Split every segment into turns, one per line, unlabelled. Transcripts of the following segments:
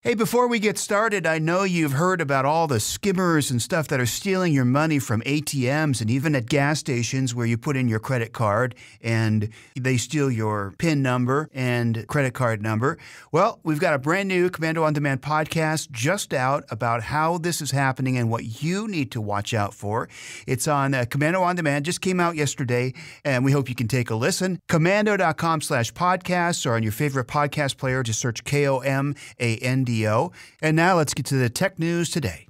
Hey, before we get started, I know you've heard about all the skimmers and stuff that are stealing your money from ATMs and even at gas stations where you put in your credit card and they steal your PIN number and credit card number. Well, we've got a brand new Komando On Demand podcast just out about how this is happening and what you need to watch out for. It's on Komando On Demand, just came out yesterday, and we hope you can take a listen. Komando.com/podcasts or on your favorite podcast player, just search Komando. And now let's get to the tech news today.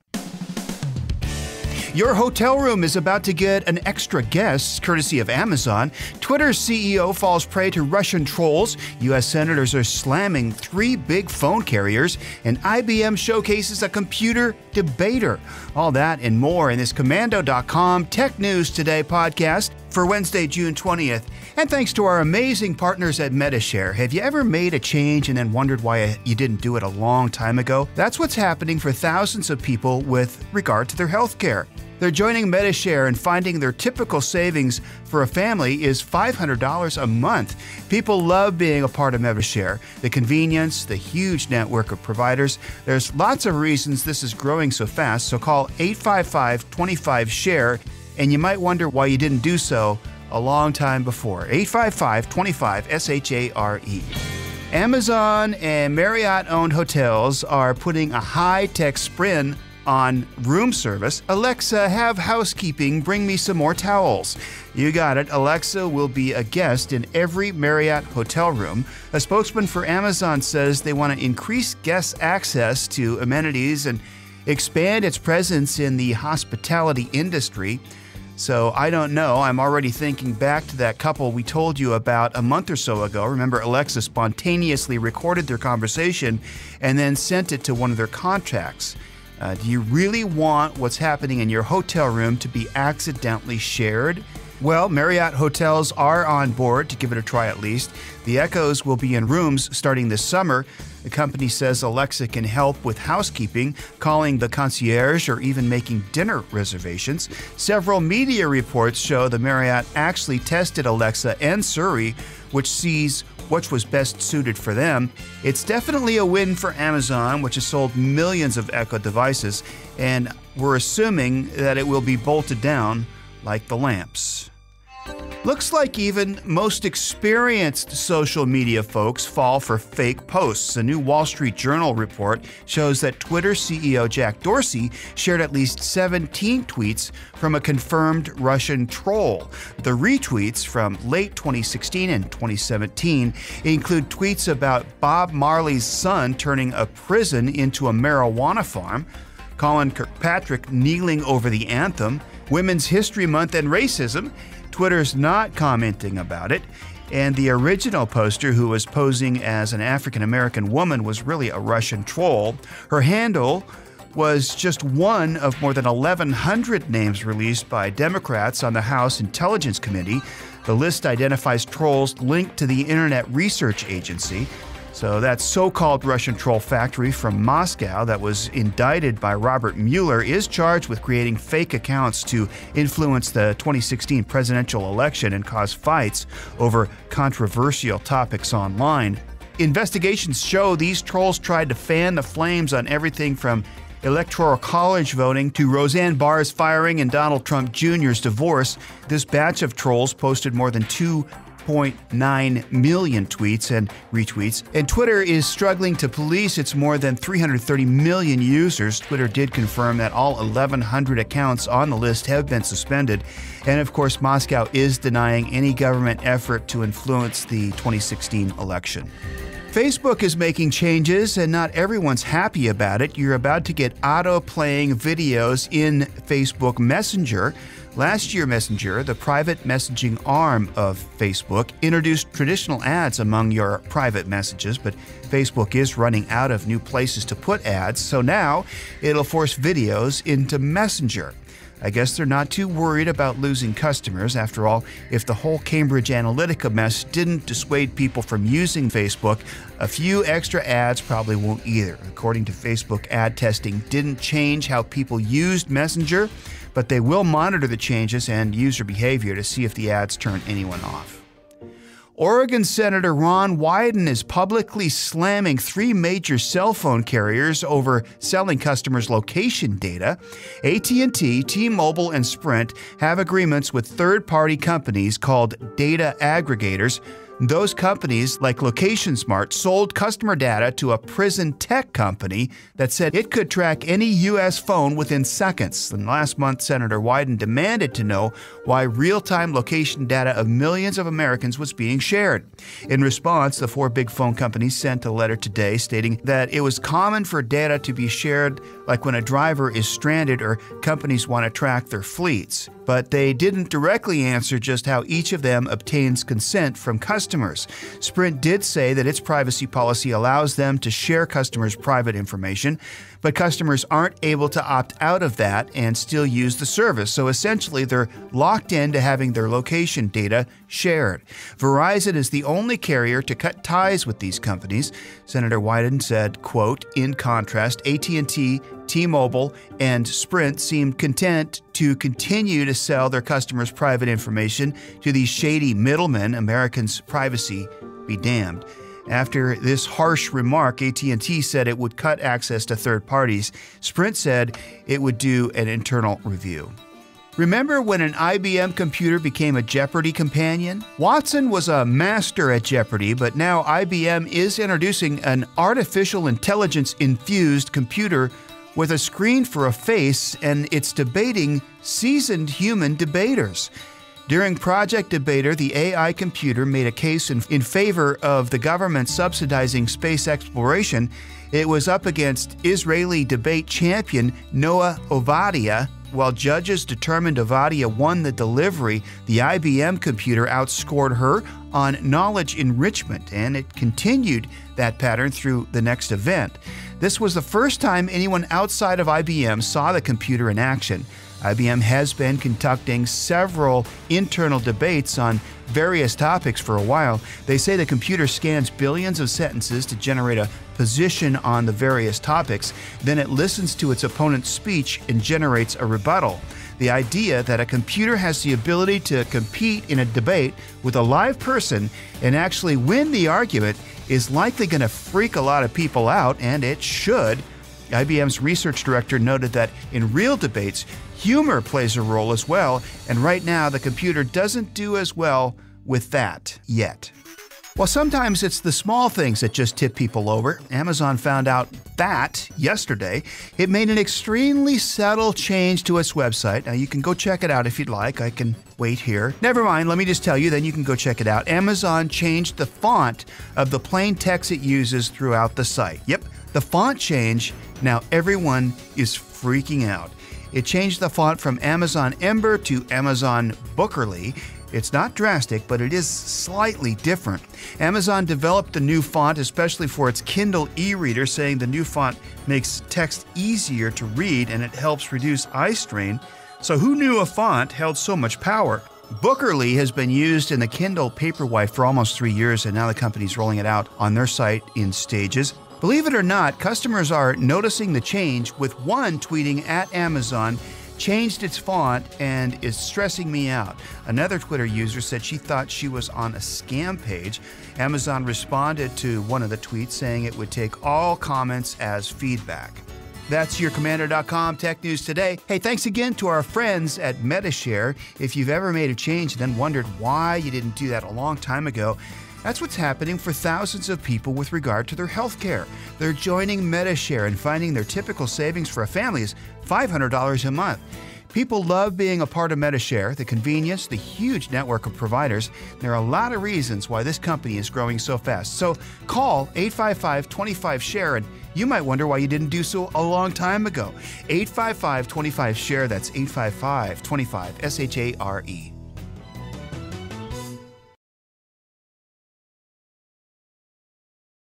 Your hotel room is about to get an extra guest, courtesy of Amazon. Twitter's CEO falls prey to Russian trolls. U.S. senators are slamming 3 big phone carriers. And IBM showcases a computer debater. All that and more in this Komando.com Tech News Today podcast for Wednesday, June 20th. And thanks to our amazing partners at Metashare. Have you ever made a change and then wondered why you didn't do it a long time ago? That's what's happening for thousands of people with regard to their health care. They're joining Metashare and finding their typical savings for a family is $500 a month. People love being a part of Metashare. The convenience, the huge network of providers. There's lots of reasons this is growing so fast, so call 855-25-SHARE, and you might wonder why you didn't do so a long time before. 855-25-SHARE. Amazon and Marriott-owned hotels are putting a high-tech spin on room service. Alexa, have housekeeping bring me some more towels. You got it. Alexa will be a guest in every Marriott hotel room. A spokesman for Amazon says they want to increase guests' access to amenities and expand its presence in the hospitality industry. So I don't know. I'm already thinking back to that couple we told you about a month or so ago. Remember, Alexa spontaneously recorded their conversation and then sent it to one of their contacts. Do you really want what's happening in your hotel room to be accidentally shared? Well, Marriott hotels are on board to give it a try at least. The Echoes will be in rooms starting this summer. The company says Alexa can help with housekeeping, calling the concierge, or even making dinner reservations. Several media reports show the Marriott actually tested Alexa and Siri, which sees which was best suited for them. It's definitely a win for Amazon, which has sold millions of Echo devices, and we're assuming that it will be bolted down like the lamps. Looks like even most experienced social media folks fall for fake posts. A new Wall Street Journal report shows that Twitter CEO Jack Dorsey shared at least 17 tweets from a confirmed Russian troll. The retweets from late 2016 and 2017 include tweets about Bob Marley's son turning a prison into a marijuana farm, Colin Kirkpatrick kneeling over the anthem, Women's History Month, and racism. Twitter's not commenting about it, and the original poster, who was posing as an African-American woman, was really a Russian troll. Her handle was just one of more than 1,100 names released by Democrats on the House Intelligence Committee. The list identifies trolls linked to the Internet Research Agency. So that so-called Russian troll factory from Moscow that was indicted by Robert Mueller is charged with creating fake accounts to influence the 2016 presidential election and cause fights over controversial topics online. Investigations show these trolls tried to fan the flames on everything from Electoral College voting to Roseanne Barr's firing and Donald Trump Jr.'s divorce. This batch of trolls posted more than 2.9 million tweets and retweets, and Twitter is struggling to police its more than 330 million users. Twitter did confirm that all 1,100 accounts on the list have been suspended, and of course Moscow is denying any government effort to influence the 2016 election. Facebook is making changes, and not everyone's happy about it. You're about to get auto-playing videos in Facebook Messenger. Last year, Messenger, the private messaging arm of Facebook, introduced traditional ads among your private messages, but Facebook is running out of new places to put ads, so now it'll force videos into Messenger. I guess they're not too worried about losing customers. After all, if the whole Cambridge Analytica mess didn't dissuade people from using Facebook, a few extra ads probably won't either. According to Facebook, ad testing didn't change how people used Messenger, but they will monitor the changes and user behavior to see if the ads turn anyone off. Oregon Senator Ron Wyden is publicly slamming 3 major cell phone carriers over selling customers' location data. AT&T, T-Mobile, and Sprint have agreements with third-party companies called data aggregators. Those companies, like LocationSmart, sold customer data to a prison tech company that said it could track any U.S. phone within seconds. And last month, Senator Wyden demanded to know why real-time location data of millions of Americans was being shared. In response, the 4 big phone companies sent a letter today stating that it was common for data to be shared, like when a driver is stranded or companies want to track their fleets. But they didn't directly answer just how each of them obtains consent from customers. Sprint did say that its privacy policy allows them to share customers' private information, but customers aren't able to opt out of that and still use the service. So essentially, they're locked into having their location data shared. Verizon is the only carrier to cut ties with these companies. Senator Wyden said, quote, "In contrast, AT&T, T-Mobile, and Sprint seemed content to continue to sell their customers' private information to these shady middlemen. Americans' privacy be damned." After this harsh remark, AT&T said it would cut access to third parties. Sprint said it would do an internal review. Remember when an IBM computer became a Jeopardy companion? Watson was a master at Jeopardy, but now IBM is introducing an artificial intelligence-infused computer with a screen for a face, and it's debating seasoned human debaters. During Project Debater, the AI computer made a case in favor of the government subsidizing space exploration. It was up against Israeli debate champion Noah Ovadia. While judges determined Ovadia won the delivery, the IBM computer outscored her on knowledge enrichment, and it continued that pattern through the next event. This was the first time anyone outside of IBM saw the computer in action. IBM has been conducting several internal debates on various topics for a while. They say the computer scans billions of sentences to generate a position on the various topics. Then it listens to its opponent's speech and generates a rebuttal. The idea that a computer has the ability to compete in a debate with a live person and actually win the argument is likely going to freak a lot of people out, and it should. IBM's research director noted that in real debates, humor plays a role as well, and right now the computer doesn't do as well with that yet. Well, sometimes it's the small things that just tip people over. Amazon found out that yesterday. It made an extremely subtle change to its website. Now, you can go check it out if you'd like. I can wait here. Never mind, let me just tell you, then you can go check it out. Amazon changed the font of the plain text it uses throughout the site. Yep, the font change. Now everyone is freaking out. It changed the font from Amazon Ember to Amazon Bookerly. It's not drastic, but it is slightly different. Amazon developed the new font especially for its Kindle e-reader, saying the new font makes text easier to read and it helps reduce eye strain. So who knew a font held so much power? Bookerly has been used in the Kindle Paperwhite for almost 3 years, and now the company's rolling it out on their site in stages. Believe it or not, customers are noticing the change, with one tweeting at Amazon, "Changed its font and is stressing me out." Another Twitter user said she thought she was on a scam page. Amazon responded to one of the tweets saying it would take all comments as feedback. That's your Komando.com Tech News today. Hey, thanks again to our friends at Metashare. If you've ever made a change and then wondered why you didn't do that a long time ago, that's what's happening for thousands of people with regard to their health care. They're joining Metashare and finding their typical savings for a family is $500 a month. People love being a part of Metashare, the convenience, the huge network of providers. There are a lot of reasons why this company is growing so fast. So call 855-25-SHARE, and you might wonder why you didn't do so a long time ago. 855-25-SHARE, that's 855-25-SHARE.